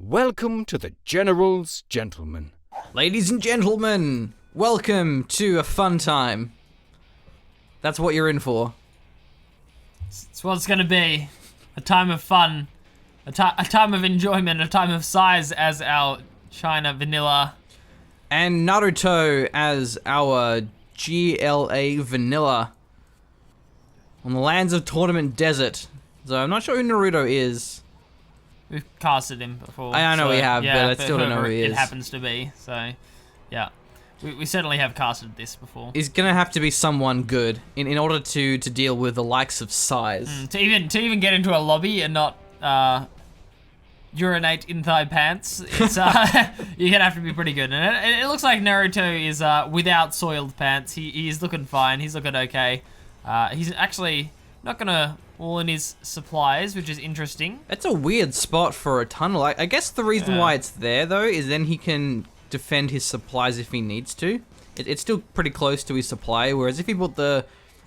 Welcome to the General's Gentlemen. Ladies and gentlemen, welcome to a fun time. That's what you're in for. It's what it's gonna be. A time of fun. A time of enjoyment. A time of size as our China vanilla. And Naruto as our GLA vanilla. On the lands of Tournament Desert. So I'm not sure who Naruto is. We've casted him before. I know so, we have, yeah, but I still don't know who he is. It happens to be, so yeah. We certainly have casted this before. He's gonna have to be someone good in order to deal with the likes of size. To even get into a lobby and not urinate in thigh pants, it's you're gonna have to be pretty good. And it looks like Naruto is without soiled pants. He's looking fine. He's looking okay. He's actually not gonna wall in his supplies, which is interesting. That's a weird spot for a tunnel. I guess the reason why it's there though is then he can defend his supplies if he needs to. It's still pretty close to his supply, whereas if he put the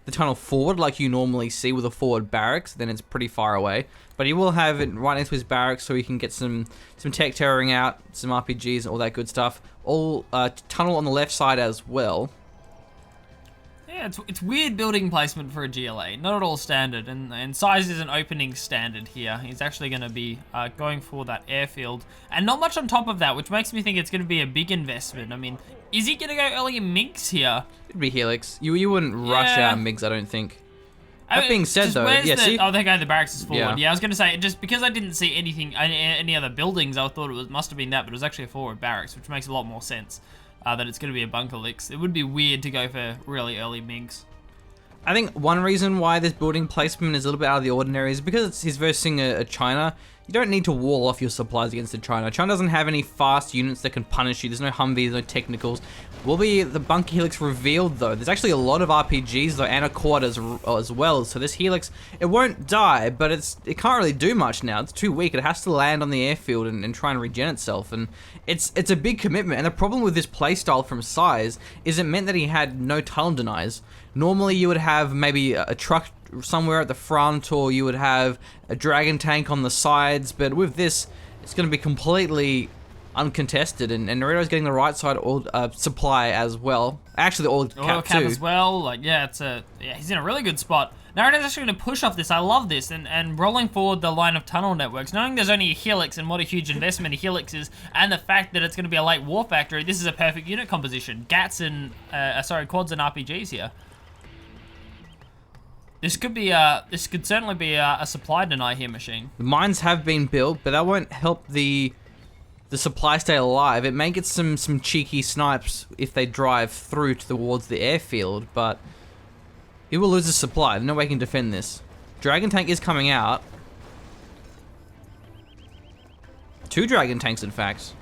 tunnel forward like you normally see with a forward barracks, then it's pretty far away. But he will have it right next to his barracks so he can get some tech terroring out, some RPGs and all that good stuff. All tunnel on the left side as well. Yeah, it's weird building placement for a GLA. Not at all standard, and size is an opening standard here. He's actually going to be going for that airfield, and not much on top of that, which makes me think it's going to be a big investment. I mean, is he going to go early MiGs here? It'd be Helix. You wouldn't rush out MiGs, I don't think. That being said, though, yeah, see? Oh, they go the barracks is forward. Yeah. I was going to say, just because I didn't see any other buildings, I thought must have been that, but it was actually a forward barracks, which makes a lot more sense. That it's going to be a bunker licks. It would be weird to go for really early MiGs. I think one reason why this building placement is a little bit out of the ordinary is because he's versing a China. You don't need to wall off your supplies against the China. China doesn't have any fast units that can punish you. There's no Humvees, no technicals. Will be the bunker helix revealed though. There's actually a lot of RPGs though and a quad as well. So this helix, it won't die, but it can't really do much now. It's too weak. It has to land on the airfield and try and regen itself. And it's a big commitment. And the problem with this playstyle from size is it meant that he had no tunnel denies. Normally you would have maybe a truck somewhere at the front, or you would have a dragon tank on the sides, but with this, it's going to be completely uncontested, and Naruto's getting the right side oil supply as well. Actually, the oil cap too. As well. Like, yeah, he's in a really good spot. Naruto's actually going to push off this. I love this, and rolling forward the line of tunnel networks, knowing there's only a helix and what a huge investment a helix is, and the fact that it's going to be a late war factory. This is a perfect unit composition. Quads and RPGs here. This could certainly be a supply deny here machine. The mines have been built, but that won't help the supply stay alive. It may get some cheeky snipes if they drive through towards the airfield, but he will lose his supply. There's no way he can defend this. Dragon tank is coming out. 2 dragon tanks, in fact.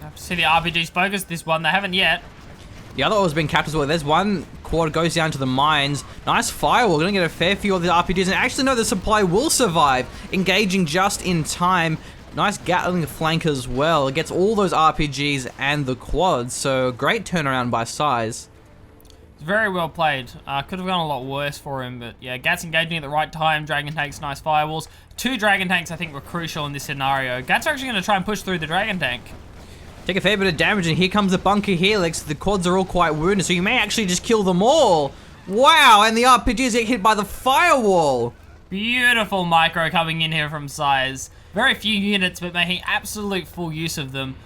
I have to see the RPGs focus. This one they haven't yet. The other oil's been capped as well. There's one quad goes down to the mines. Nice firewall. Gonna get a fair few of the RPGs. And actually, no, the supply will survive. Engaging just in time. Nice Gatling flank as well. It gets all those RPGs and the quads. So, great turnaround by size. Very well played. Could have gone a lot worse for him, but yeah, Gat's engaging at the right time. Dragon tanks, nice firewalls. 2 dragon tanks, I think, were crucial in this scenario. Gat's actually going to try and push through the dragon tank. Take a fair bit of damage, and here comes the bunker helix. The quads are all quite wounded, so you may actually just kill them all. Wow, and the RPGs get hit by the firewall. Beautiful micro coming in here from size. Very few units, but making absolute full use of them.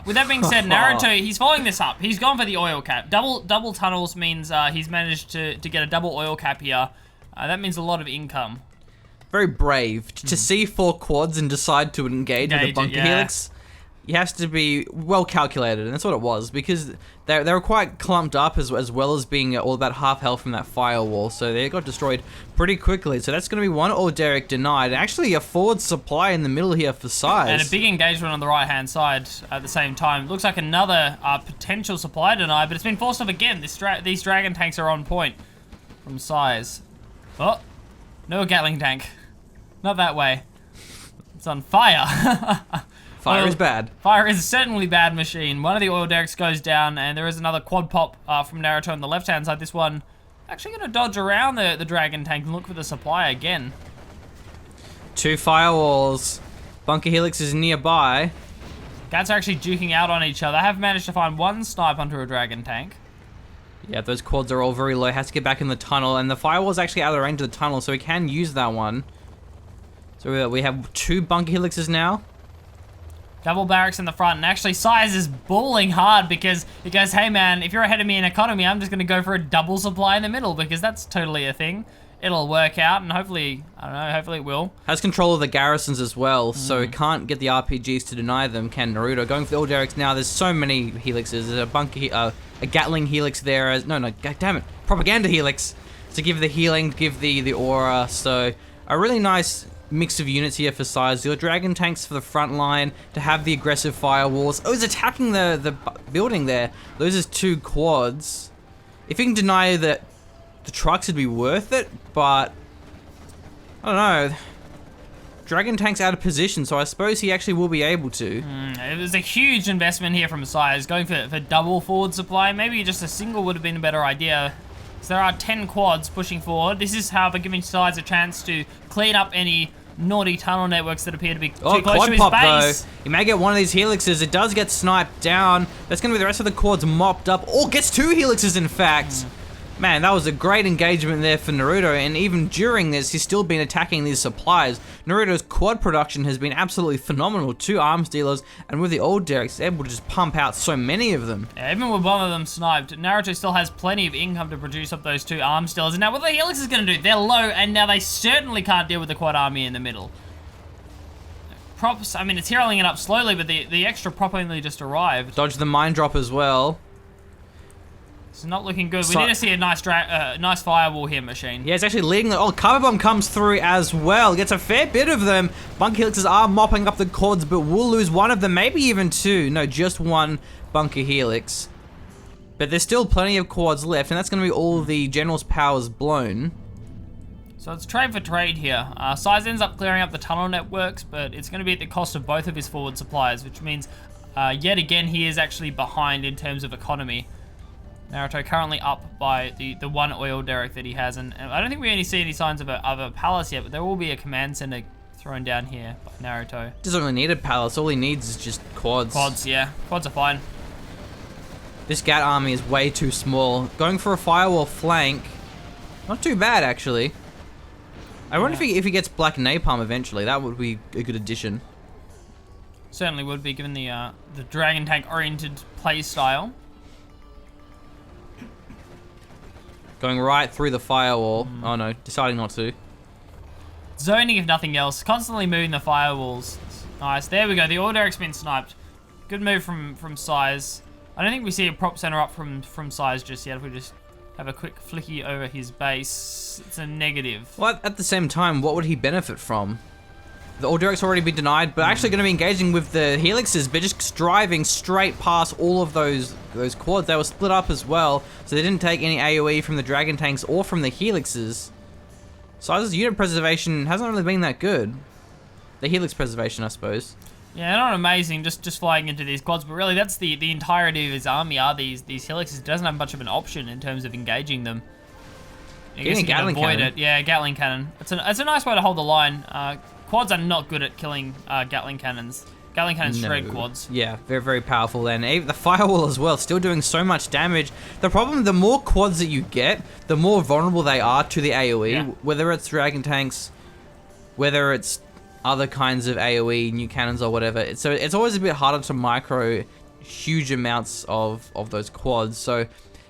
With that being said, Naruto, he's following this up. He's gone for the oil cap. Double tunnels means he's managed to get a double oil cap here. That means a lot of income. Very brave. To see 4 quads and decide to engage with the bunker helix. He has to be well calculated, and that's what it was, because they were quite clumped up as well as being all about half health from that firewall, so they got destroyed pretty quickly. So that's going to be one Derek denied, and actually a forward supply in the middle here for size. And a big engagement on the right-hand side at the same time. Looks like another potential supply denied, but it's been forced off again. These dragon tanks are on point from size. Oh, no Gatling tank. Not that way. It's on fire. Fire is bad. Fire is certainly bad machine. One of the oil derricks goes down, and there is another quad pop from Naruto on the left-hand side. This one actually going to dodge around the dragon tank and look for the supply again. 2 firewalls. Bunker Helix is nearby. Gats are actually duking out on each other. I have managed to find one snipe onto a dragon tank. Yeah, those quads are all very low. Has to get back in the tunnel, and the firewall's actually out of the range of the tunnel, so we can use that one. So we have 2 bunker helixes now. Double barracks in the front, and actually Size is balling hard because he goes, hey man, if you're ahead of me in economy, I'm just going to go for a double supply in the middle because that's totally a thing. It'll work out, and hopefully, I don't know, hopefully it will. Has control of the garrisons as well, so can't get the RPGs to deny them, can Naruto. Going for the old Derricks now, there's so many helixes. There's a Gatling helix there, no, god damn it, propaganda helix to give the healing, give the aura, so a really nice mix of units here for Size. Your dragon tanks for the front line to have the aggressive firewalls. Oh, he's attacking the building there. Those are 2 quads. If you can deny that the trucks, would be worth it, but I don't know. Dragon tank's out of position, so I suppose he actually will be able to. It was a huge investment here from Size, going for double forward supply. Maybe just a single would have been a better idea. So there are 10 quads pushing forward. This is how they're giving Size a chance to clean up any naughty tunnel networks that appear to be too close to his base. Though. He may get one of these helixes. It does get sniped down. That's going to be the rest of the quads mopped up. Oh, gets 2 helixes, in fact. Man, that was a great engagement there for Naruto, and even during this, he's still been attacking these supplies. Naruto's quad production has been absolutely phenomenal. 2 arms dealers, and with the old Derricks, able to just pump out so many of them. Yeah, even with one of them sniped, Naruto still has plenty of income to produce up those 2 arms dealers. And now what the Helix is going to do, they're low, and now they certainly can't deal with the quad army in the middle. Props, I mean, it's heroing it up slowly, but the extra prop only just arrived. Dodge the mine drop as well. It's not looking good. We need to see a nice nice firewall here, Machine. Yeah, it's actually leading the... Oh, Cover Bomb comes through as well. Gets a fair bit of them. Bunker Helixes are mopping up the quads, but we'll lose one of them, maybe even 2. No, just 1 Bunker Helix. But there's still plenty of quads left, and that's going to be all the General's powers blown. So it's trade for trade here. Size ends up clearing up the tunnel networks, but it's going to be at the cost of both of his forward supplies, which means yet again he is actually behind in terms of economy. Naruto currently up by the 1 oil derrick that he has, and I don't think we see any signs of a palace yet, but there will be a command center thrown down here by Naruto. Doesn't really need a palace, all he needs is just quads. Quads, yeah. Quads are fine. This Gat army is way too small. Going for a firewall flank, not too bad actually. I wonder if he gets Black Napalm eventually, that would be a good addition. Certainly would be, given the Dragon Tank oriented play style. Going right through the firewall. Oh no, deciding not to. Zoning if nothing else. Constantly moving the firewalls. Nice, there we go. The Orderic's been sniped. Good move from Size. I don't think we see a prop center up from Size just yet. If we just have a quick flicky over his base, it's a negative. Well, at the same time, what would he benefit from? The Orderic's already been denied, but actually going to be engaging with the Helixes, but just driving straight past all of those quads. They were split up as well, so they didn't take any AoE from the Dragon Tanks or from the Helixes. Size's unit preservation hasn't really been that good. The Helix preservation, I suppose. Yeah, not amazing, just flying into these quads, but really that's the entirety of his army are these Helixes. He doesn't have much of an option in terms of engaging them. I guess he can avoid it. Yeah, Gatling Cannon. It's a nice way to hold the line. Quads are not good at killing Gatling Cannons. Gatling Cannons shred quads. Yeah, very, very powerful then. The Firewall as well, still doing so much damage. The problem, the more quads that you get, the more vulnerable they are to the AoE. Yeah. Whether it's Dragon Tanks, whether it's other kinds of AoE, new cannons or whatever. So it's always a bit harder to micro huge amounts of those quads. So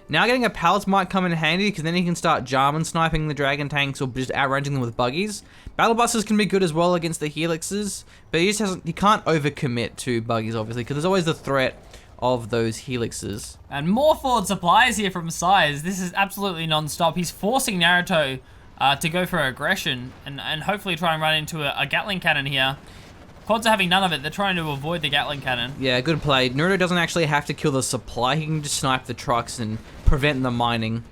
now getting a palace might come in handy, because then you can start Jarman sniping the Dragon Tanks or just outranging them with buggies. Battle Busters can be good as well against the Helixes, but he can't overcommit to buggies, obviously, because there's always the threat of those Helixes. And more forward supplies here from Size. This is absolutely non-stop. He's forcing Naruto to go for aggression and hopefully try and run into a Gatling Cannon here. Quads are having none of it. They're trying to avoid the Gatling Cannon. Yeah, good play. Naruto doesn't actually have to kill the supply. He can just snipe the trucks and prevent the mining.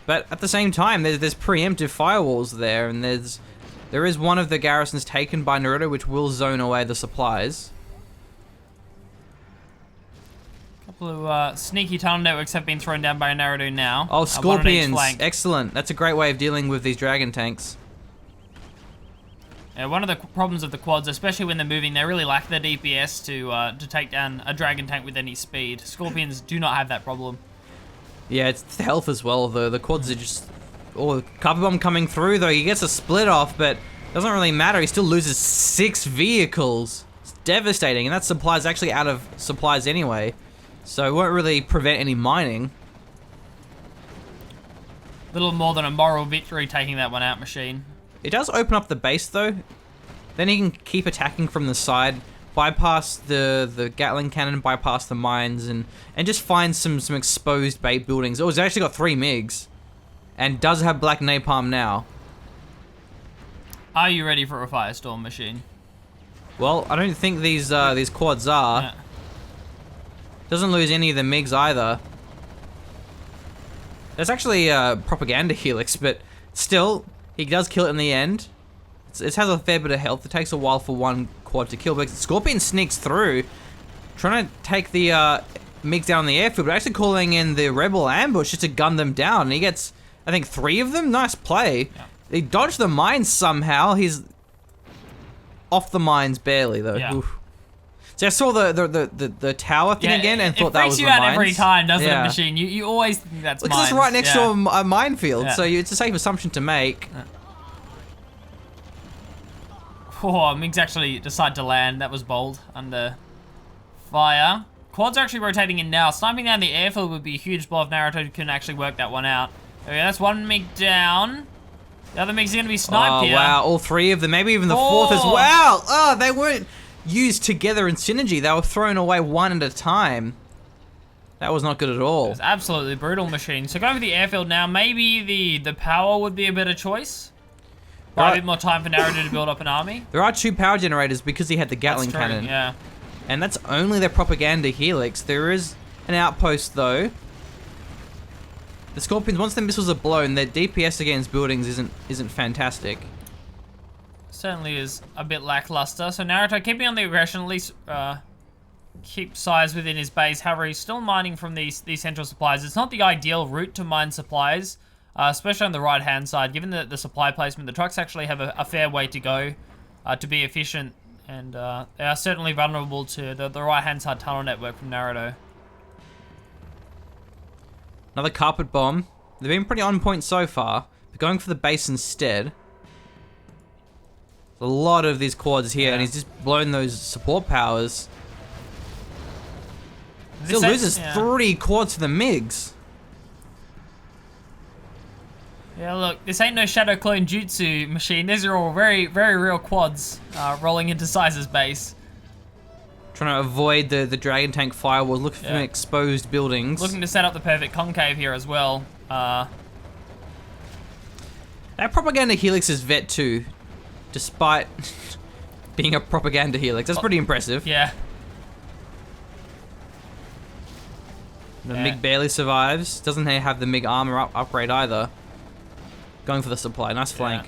But at the same time, there's preemptive firewalls there, and there is one of the garrisons taken by Naruto, which will zone away the supplies. A couple of sneaky tunnel networks have been thrown down by Naruto now. Oh, Scorpions. Excellent. That's a great way of dealing with these Dragon Tanks. Yeah, one of the problems of the quads, especially when they're moving, they really lack the DPS to take down a dragon tank with any speed. Scorpions do not have that problem. Yeah, it's the health as well, though. The quads are just... Oh, Carpet Bomb coming through, though. He gets a split off, but doesn't really matter. He still loses 6 vehicles. It's devastating, and that supply's actually out of supplies anyway. So it won't really prevent any mining. Little more than a moral victory taking that one out, Machine. It does open up the base, though. Then he can keep attacking from the side, bypass the Gatling cannon, bypass the mines, and just find some exposed bait buildings. Oh, he's actually got 3 MiGs. And does have black napalm now. Are you ready for a firestorm, Machine? Well, I don't think these quads are. Yeah. Doesn't lose any of the MiGs either. There's actually a propaganda helix, but still, he does kill it in the end. It has a fair bit of health. It takes a while for one quad to kill, but Scorpion sneaks through, trying to take the MiGs down on the airfield, but actually calling in the Rebel ambush just to gun them down. And he gets, I think, 3 of them. Nice play. Yeah. He dodged the mines somehow. He's off the mines barely, though. Yeah. Oof. So I saw the tower thing again and thought that was the mines. It freaks you out mines. every time, doesn't it, Machine? You always think that's mines. Because it's right next to a minefield, so it's a safe assumption to make. Oh, MiGs actually decide to land. That was bold. Under fire. Quads are actually rotating in now. Sniping down the airfield would be a huge blow if Naruto can actually work that one out. Okay, that's 1 MiG down. The other MiGs are going to be sniped here. Oh, wow. All 3 of them. Maybe even the 4th as well. Oh, they weren't used together in synergy. They were thrown away one at a time. That was not good at all. It was absolutely brutal, Machine. So going for the airfield now. Maybe the power would be a better choice. Buy a bit more time for Naruto to build up an army. There are 2 power generators because he had the Gatling cannon. Yeah. And that's only their propaganda helix. There is an outpost, though. The Scorpions, once the missiles are blown, their DPS against buildings isn't fantastic. Certainly is a bit lackluster. So Naruto keeping on the aggression, at least keep size within his base. However, he's still mining from these central supplies. It's not the ideal route to mine supplies, especially on the right-hand side. Given the supply placement, the trucks actually have a fair way to go to be efficient, and they are certainly vulnerable to the right-hand side tunnel network from Naruto. Another carpet bomb. They've been pretty on point so far, but going for the base instead. A lot of these quads here, and he's just blown those support powers. Still loses 3 quads for the MiGs. Yeah, look, this ain't no Shadow Clone Jutsu, Machine. These are all very, very real quads rolling into Size's base. Trying to avoid the dragon tank firewall, looking for exposed buildings. Looking to set up the perfect concave here as well. That propaganda helix is vet too, despite being a propaganda helix. That's pretty impressive. Yeah. The MiG barely survives. Doesn't have the MiG armor upgrade either. Going for the supply. Nice flank.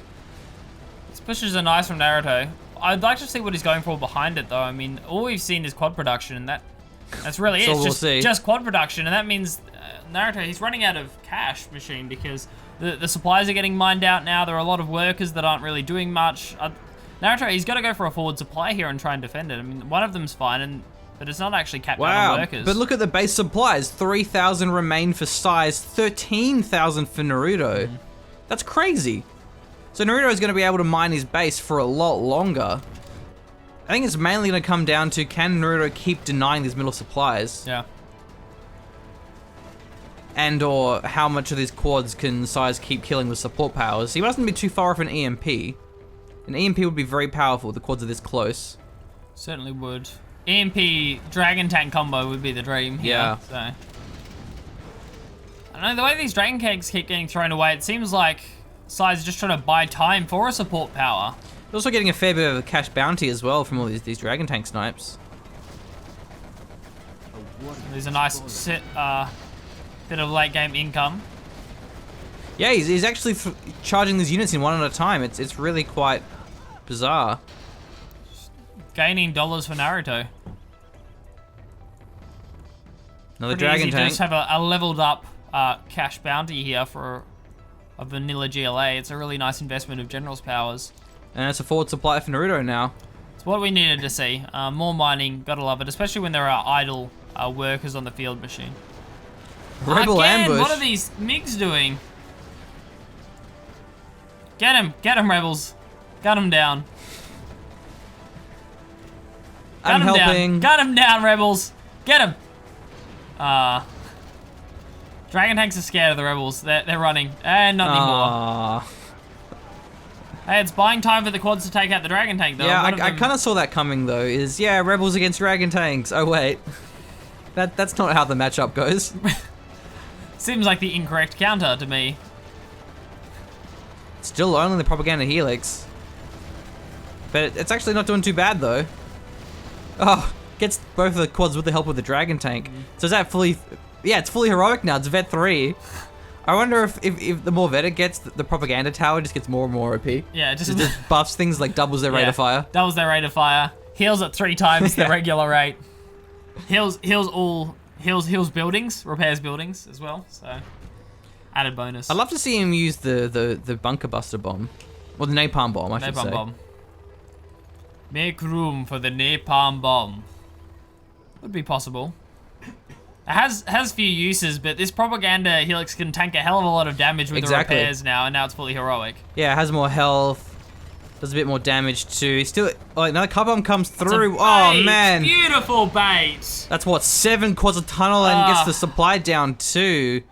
This pushes are nice from Naruto. I'd like to see what he's going for behind it, though. I mean, all we've seen is quad production, and that's really it. It's just quad production, and that means Naruto, he's running out of cash, Machine, because the supplies are getting mined out now. There are a lot of workers that aren't really doing much. Naruto, he's got to go for a forward supply here and try and defend it. I mean, one of them's fine, but it's not actually capped out on workers. But look at the base supplies. 3,000 remain for Size, 13,000 for Naruto. That's crazy. So Naruto is going to be able to mine his base for a lot longer. I think it's mainly going to come down to, can Naruto keep denying these middle supplies? Yeah. And or how much of these quads can Size keep killing with support powers. He mustn't be too far off an EMP. An EMP would be very powerful if the quads are this close. Certainly would. EMP Dragon Tank combo would be the dream here. Yeah. So. I don't know, the way these Dragon Kegs keep getting thrown away, it seems like Size is just trying to buy time for a support power. He's also getting a fair bit of a cash bounty as well from all these Dragon Tank snipes. There's a nice bit of late game income. Yeah, he's actually charging these units in one at a time. It's really quite bizarre. Gaining dollars for Naruto. Another Dragon Tank. Just have a leveled up cash bounty here for a vanilla GLA. It's a really nice investment of General's powers. And it's a forward supply for Naruto now. It's what we needed to see. More mining, gotta love it, especially when there are idle workers on the field machine. Rebel Again, ambush. what are these MiGs doing? Get him, rebels. Gun him down. I'm helping. Gun him down, rebels. Get him. Dragon tanks are scared of the rebels. They're running. And not anymore. Hey, it's buying time for the quads to take out the dragon tank, though. Yeah, I kind of saw that coming, though. Rebels against dragon tanks. Oh, wait. That's not how the matchup goes. Seems like the incorrect counter to me. Still only the propaganda helix. But it's actually not doing too bad, though. Oh, gets both of the quads with the help of the dragon tank. So is that fully... Yeah, it's fully heroic now. It's Vet 3. I wonder if the more vet it gets, the propaganda tower just gets more and more OP. Yeah, it just buffs things like doubles their rate of fire. Doubles their rate of fire. Heals at 3 times the regular rate. Heals buildings, repairs buildings as well. So added bonus. I'd love to see him use the bunker buster bomb, or the napalm bomb, I should say. Napalm bomb. Make room for the napalm bomb. Would be possible. It has few uses, but this propaganda helix can tank a hell of a lot of damage with the repairs now, and now it's fully heroic. Yeah, it has more health, does a bit more damage too. Still, like another car bomb comes through. Oh man, beautiful bait. That's what 7 quads a tunnel and gets the supply down too.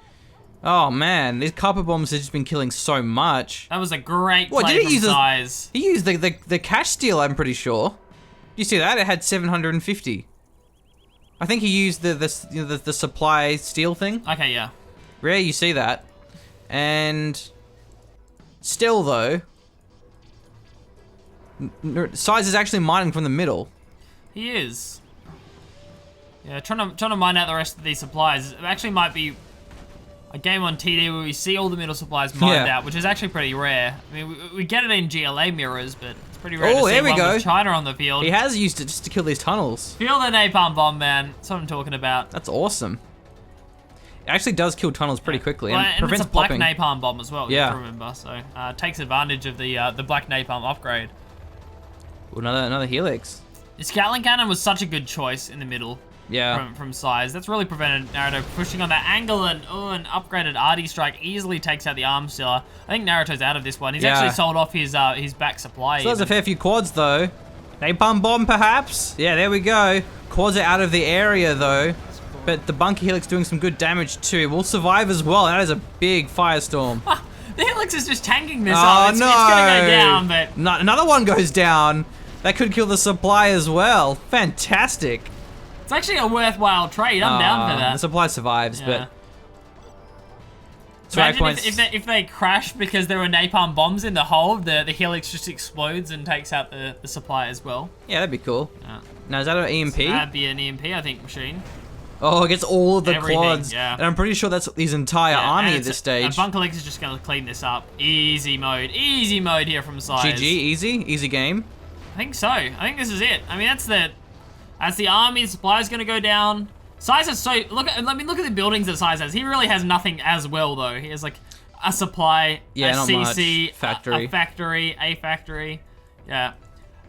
Oh man, these copper bombs have just been killing so much. That was a great play from Size. He used the cash steal, I'm pretty sure. You see that? It had 750. I think he used the supply steal thing. Okay, yeah. Rare you see that. And still though, Size is actually mining from the middle. He is. Yeah, trying to mine out the rest of these supplies. It actually might be a game on TD where we see all the middle supplies mined out, which is actually pretty rare. I mean, we get it in GLA mirrors, but it's pretty rare to see one with China on the field. He has used it just to kill these tunnels. Feel the napalm bomb, man. That's what I'm talking about. That's awesome. It actually does kill tunnels pretty quickly and prevents it's a black popping. napalm bomb as well, you have to remember. So takes advantage of the black napalm upgrade. Ooh, another helix. The Scatling Cannon was such a good choice in the middle. Yeah. From Size. That's really prevented Naruto pushing on that angle, and an upgraded RD strike easily takes out the arm stealer. I think Naruto's out of this one. He's actually sold off his back supply. So there's a fair few quads though. Napalm bomb perhaps? Yeah, there we go. Quads are out of the area though. But the bunker helix doing some good damage too. Will survive as well. That is a big firestorm. The helix is just tanking this up. It's gonna go down, but another one goes down. That could kill the supply as well. Fantastic. It's actually a worthwhile trade. I'm down for that. The supply survives, but... Imagine if they crash because there were napalm bombs in the hole, the helix just explodes and takes out the supply as well. Yeah, that'd be cool. Yeah. Now, is that an EMP? So that'd be an EMP, I think, machine. Oh, it gets all of the quads. Yeah. And I'm pretty sure that's his entire army at this stage. Bunker Helix is just going to clean this up. Easy mode here from Size. GG, easy game. I think so. I think this is it. I mean, that's the army. The supply is going to go down. Size has look at the buildings that Size has. He really has nothing as well though. He has like a supply, a CC, a factory. Yeah.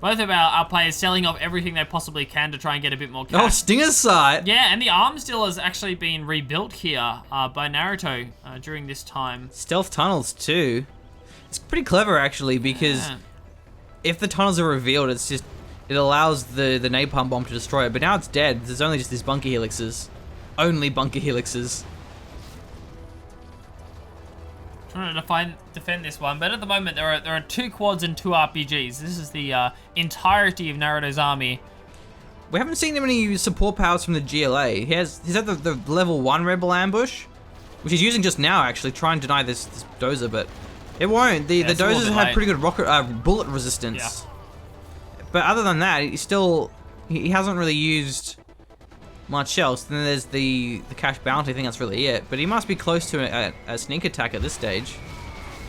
Both of our players selling off everything they possibly can to try and get a bit more cash. Oh, Stinger's sight. Yeah, and the arm still has actually been rebuilt here by Naruto during this time. Stealth tunnels too. It's pretty clever actually because if the tunnels are revealed, it's just it allows the napalm bomb to destroy it. But now it's dead. There's only just these bunker helixes. Only bunker helixes. Trying to defend this one, but at the moment there are 2 quads and 2 RPGs. This is the entirety of Naruto's army. We haven't seen any support powers from the GLA. He's at the level 1 rebel ambush, which he's using just now actually, try and deny this dozer, but it won't. The dozers have pretty good bullet resistance. Yeah. But other than that, he hasn't really used much else. Then there's the cash bounty. I think that's really it. But he must be close to a sneak attack at this stage.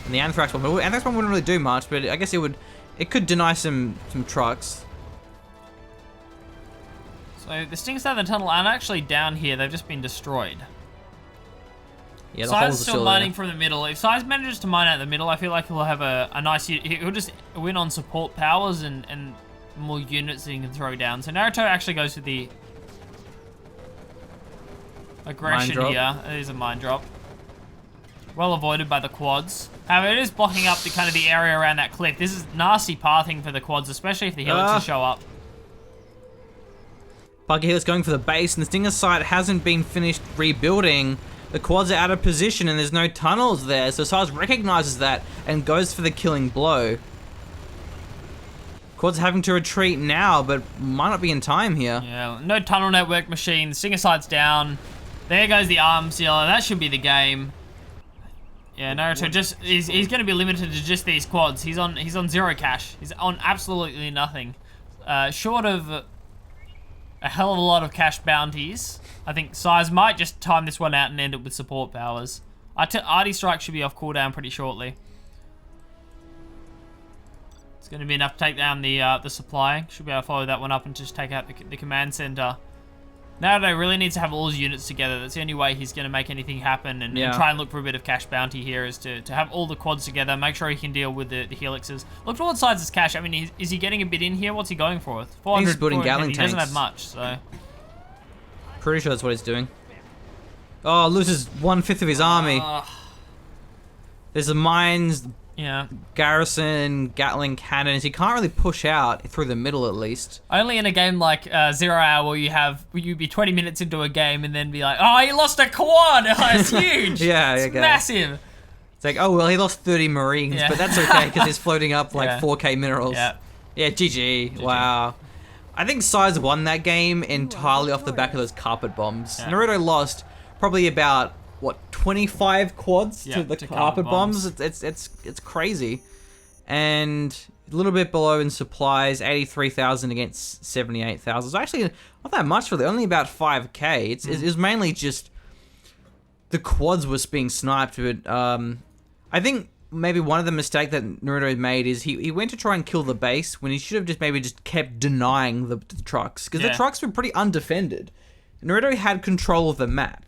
And the anthrax bomb. Anthrax bomb wouldn't really do much, but I guess it could deny some trucks. So the Sting Southern Tunnel aren't actually down here. They've just been destroyed. Yeah, the Size holes are still still mining there. from the middle. If Size manages to mine out the middle, I feel like he'll have a nice... He'll just win on support powers and more units that he can throw down. So Naruto actually goes for the aggression here. It is a mine drop. Well avoided by the quads. However, it is blocking up the kind of the area around that cliff. This is nasty pathing for the quads, especially if the helixes show up. Buggy Helix going for the base, and the Stinger site hasn't been finished rebuilding. The quads are out of position, and there's no tunnels there, so Size recognizes that and goes for the killing blow. Quads having to retreat now, but might not be in time here. Yeah, no tunnel network machine. Stinger site's down. There goes the arm sealer. That should be the game. Yeah, Naruto just he's going to be limited to just these quads. He's on 0 cash. He's on absolutely nothing, short of a hell of a lot of cash bounties. I think Size might just time this one out and end it with support powers. Artie Strike should be off cooldown pretty shortly. It's going to be enough to take down the supply. Should be able to follow that one up and just take out the command center. Naruto really needs to have all his units together. That's the only way he's going to make anything happen and try and look for a bit of cash bounty here is to have all the quads together, make sure he can deal with the helixes. Look towards Size's cash. I mean, is he getting a bit in here? What's he going for? 400, He's building Gatling He doesn't tanks. have much, so... Pretty sure that's what he's doing. Oh, loses 1/5 of his army. There's the mines, Yeah. garrison, Gatling cannons. He can't really push out through the middle, at least. Only in a game like 0 Hour where you'd be 20 minutes into a game and then be like, oh, he lost a quad. Oh, it's huge. Yeah, it's okay. massive. It's like, oh, well, he lost 30 Marines, Yeah. but that's okay because he's floating up like Yeah. 4K minerals. Yeah. Yeah, GG. Wow. I think Size won that game entirely off the back of those carpet bombs. Yeah. Naruto lost probably about, what, 25 quads Yeah, to the to carpet carpet bombs. bombs. It's crazy. And a little bit below in supplies, 83,000 against 78,000. It's actually not that much really, only about 5K. It was mainly just the quads was being sniped, but I think maybe one of the mistakes that Naruto made is he went to try and kill the base when he should have just kept denying the trucks, because the trucks were pretty undefended. Naruto had control of the map,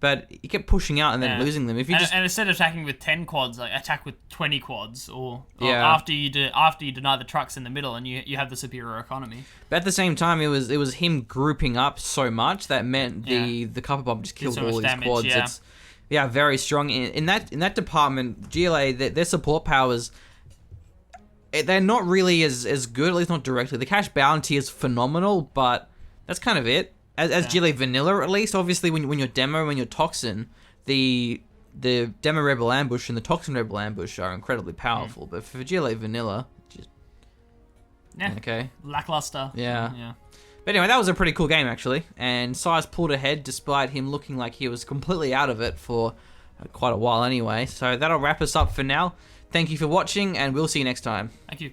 but he kept pushing out and then losing them. If you And instead of attacking with 10 quads, like attack with 20 quads, or Yeah. after you deny the trucks in the middle and you have the superior economy. But at the same time, it was him grouping up so much that meant the carpet bomb just killed so all much his damage, quads. yeah. It's very strong in that department. GLA, their support powers, they're not really as good, at least not directly. The cash bounty is phenomenal, but that's kind of it. As GLA vanilla, at least, obviously when you're demo, when you're toxin, the demo rebel ambush and the toxin rebel ambush are incredibly powerful. But for GLA vanilla, just okay. Lackluster. Yeah. But anyway, that was a pretty cool game, actually. And Size pulled ahead despite him looking like he was completely out of it for quite a while anyway. So that'll wrap us up for now. Thank you for watching, and we'll see you next time. Thank you.